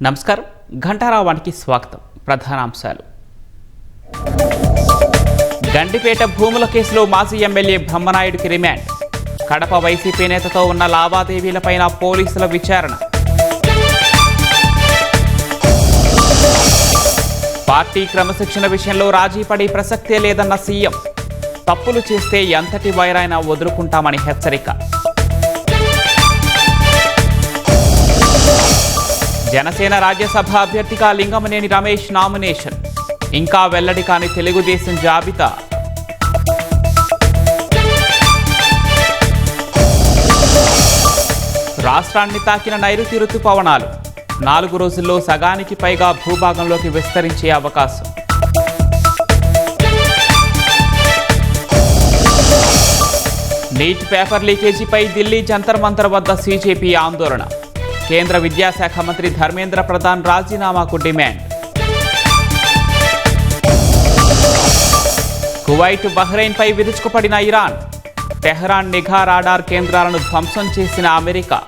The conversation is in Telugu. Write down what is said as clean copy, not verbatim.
నమస్కారం. ఘంటారావానికి స్వాగతం. ప్రధానాంశాలు. గండిపేట భూముల కేసులో మాజీ ఎమ్మెల్యే బ్రహ్మనాయుడికి రిమాండ్. కడప వైసీపీ నేతతో ఉన్న లావాదేవీలపైన పోలీసుల విచారణ. పార్టీ క్రమశిక్షణ విషయంలో రాజీ పడే ప్రసక్తే లేదన్న సీఎం. తప్పులు చేస్తే ఎంతటి వైరైనా వదులుకుంటామని హెచ్చరిక. జనసేన రాజ్యసభ అభ్యర్థిగా లింగమనేని రమేష్ నామినేషన్. ఇంకా వెల్లడి కాని తెలుగుదేశం జాబితా. రాష్ట్రాన్ని తాకిన నైరుతి రుతుపవనాలు. 4 రోజుల్లో సగానికి పైగా భూభాగంలోకి విస్తరించే అవకాశం. నీట్ పేపర్ లీకేజీపై ఢిల్లీ జంతర్ మంతర్ వద్ద సీజేపీ ఆందోళన. కేంద్ర విద్యాశాఖ మంత్రి ధర్మేంద్ర ప్రధాన్ రాజీనామాకు డిమాండ్. కువైట్, బహ్రెయిన్పై విరుచుకుపడిన ఇరాన్. టెహ్రాన్ నిఘా రాడార్ కేంద్రాలను ధ్వంసం చేసిన అమెరికా.